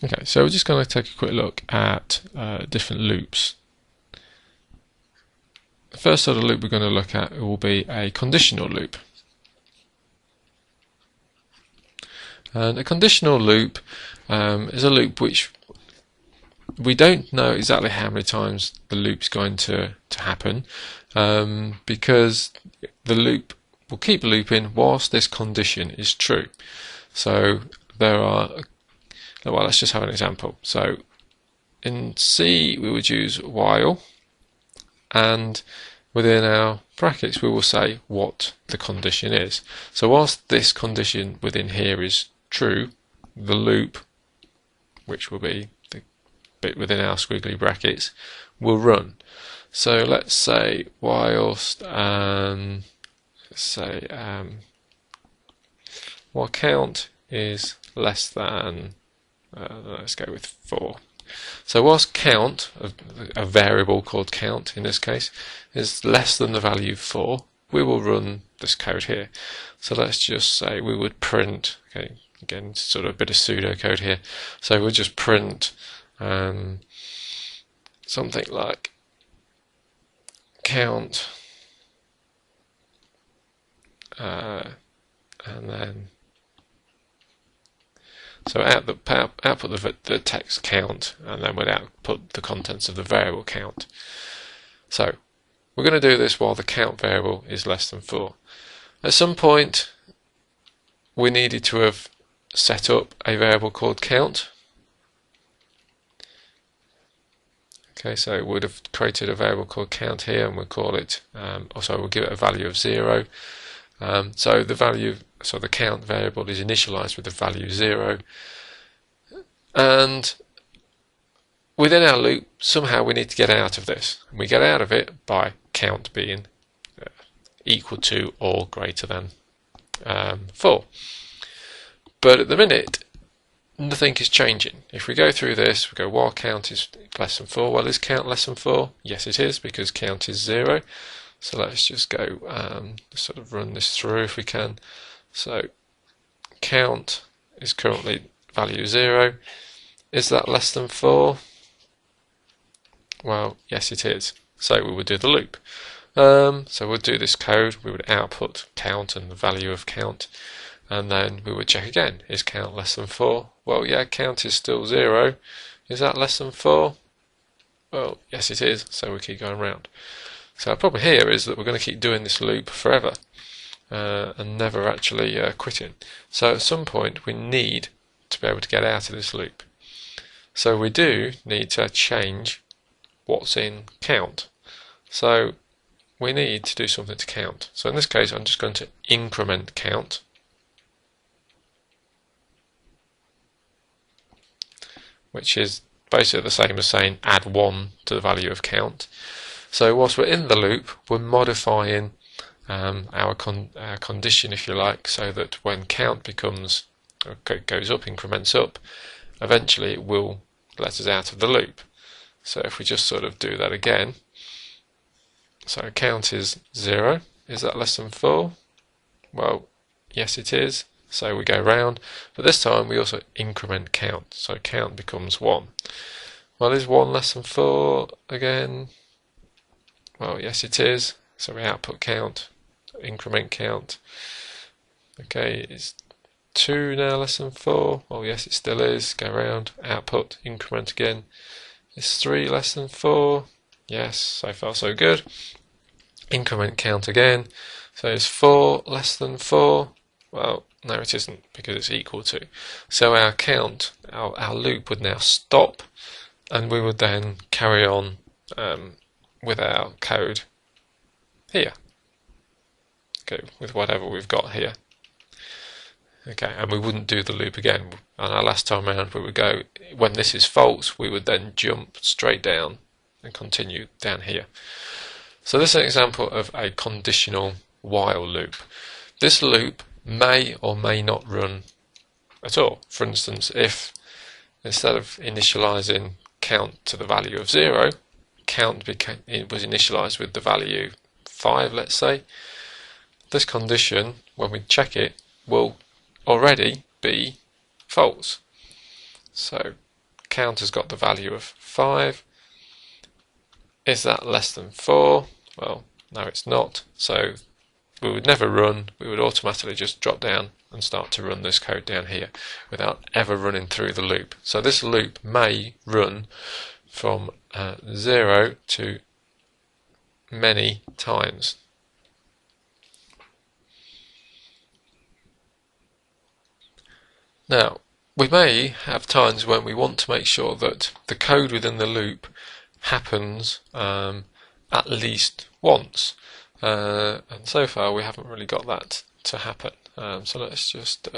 Okay, so we're just going to take a quick look at different loops. The first sort of loop we're going to look at will be a conditional loop. And a conditional loop is a loop which we don't know exactly how many times the loop's going to happen, because the loop will keep looping whilst this condition is true. So there are, well, let's just have an example. So in C we would use while, and within our brackets we will say what the condition is. So whilst this condition within here is true, the loop, which will be the bit within our squiggly brackets, will run. So let's say whilst while count is less than, let's go with 4. So whilst count, a variable called count in this case, is less than the value 4, we will run this code here. So let's just say we would print, okay, again sort of a bit of pseudocode here, so we'll just print something like count, and then so output the text count, and then we'd output the contents of the variable count. So we're going to do this while the count variable is less than 4. At some point we needed to have set up a variable called count. Okay, so we would have created a variable called count here, and we'll call it, also we'll give it a value of 0. So the count variable is initialized with the value 0, and within our loop somehow we need to get out of this, and we get out of it by count being equal to or greater than 4. But at the minute nothing is changing. If we go through this, we go while count is less than 4. Well, is count less than 4? Yes, it is, because count is 0. So let's just go sort of run this through if we can. So count is currently value 0. Is that less than 4? Well, yes it is. So we would do the loop. So we'll do this code. We would output count and the value of count, and then we would check again. Is count less than 4? Well, yeah, count is still 0. Is that less than 4? Well, yes it is. So we keep going round. So our problem here is that we're going to keep doing this loop forever and never actually quitting. So at some point we need to be able to get out of this loop. So we do need to change what's in count. So we need to do something to count. So in this case I'm just going to increment count. Which is basically the same as saying add 1 to the value of count. So whilst we're in the loop, we're modifying our condition, if you like, so that when count goes up, increments up, eventually it will let us out of the loop. So if we just sort of do that again, so count is 0. Is that less than 4? Well, yes it is. So we go round, but this time we also increment count. So count becomes 1. Well, is 1 less than 4 again? Well, yes it is. So we output count, increment count. Okay, is 2 now less than 4? Well, yes it still is. Go round, output, increment again. Is 3 less than 4? Yes, so far so good. Increment count again. So is 4 less than 4? Well, no it isn't, because it's equal to. So our count, our loop would now stop, and we would then carry on with our code here. Okay, with whatever we've got here. Okay, and we wouldn't do the loop again. On our last time around we would go, when this is false, we would then jump straight down and continue down here. So this is an example of a conditional while loop. This loop may or may not run at all. For instance, if instead of initializing count to the value of 0, count was initialized with the value 5, let's say, this condition, when we check it, will already be false. So count has got the value of 5. Is that less than 4? Well, no, it's not. So we would never run. We would automatically just drop down and start to run this code down here without ever running through the loop. So this loop may run from 0 to many times. Now, we may have times when we want to make sure that the code within the loop happens at least once, and so far we haven't really got that to happen. So let's just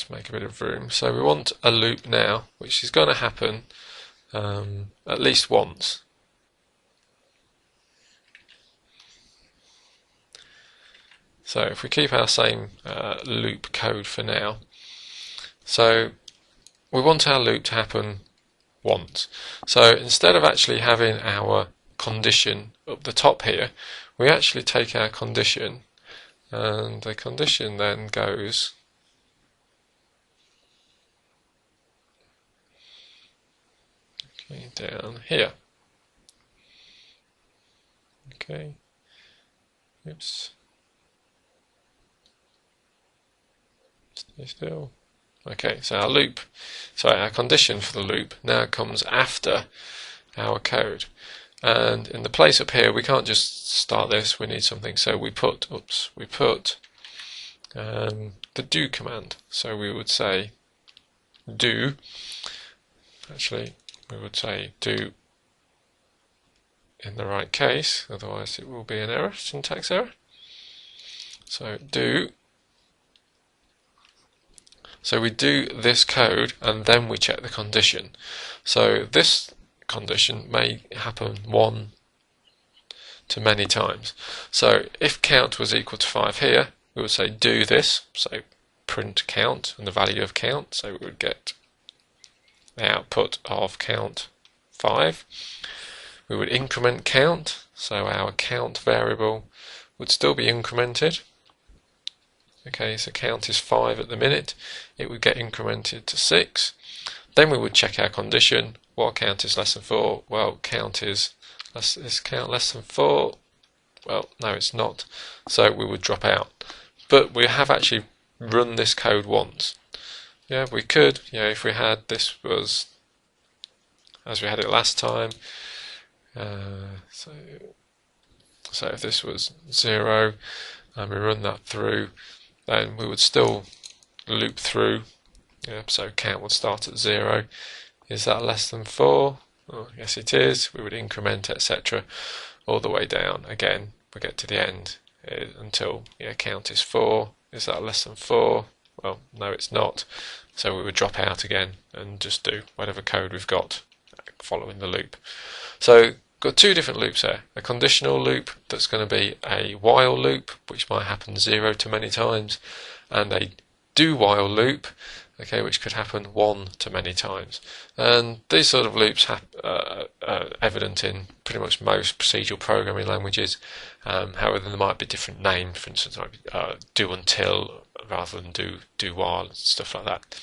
make a bit of room. So we want a loop now which is going to happen at least once. So if we keep our same loop code for now, so we want our loop to happen once. So instead of actually having our condition up the top here, we actually take our condition, and the condition then goes down here. Okay. Oops. Stay still. Okay, so our condition for the loop now comes after our code. And in the place up here, we can't just start this, we need something. So we put the do command. So we would say do, actually we would say do in the right case, otherwise it will be an error, syntax error. So do. So we do this code and then we check the condition. So this condition may happen one to many times. So if count was equal to 5 here, we would say do this, so print count and the value of count, so we would get the output of count 5. We would increment count, so our count variable would still be incremented. Okay, so count is 5 at the minute, it would get incremented to 6. Then we would check our condition. What count is less than 4? Well, count is count less than 4? Well, no, it's not. So we would drop out. But we have actually run this code once. Yeah, we could, if we had this was as we had it last time. So if this was 0 and we run that through, then we would still loop through. So count would start at 0. Is that less than 4? Oh, yes it is. We would increment, etc. all the way down. Again, we get to the end until count is 4. Is that less than 4? Well, no, it's not. So we would drop out again and just do whatever code we've got following the loop. So got two different loops there. A conditional loop that's going to be a while loop, which might happen 0 to many times, and a do while loop, okay, which could happen 1 to many times. And these sort of loops are evident in pretty much most procedural programming languages. However, there might be different names. For instance, like do until rather than do while, stuff like that.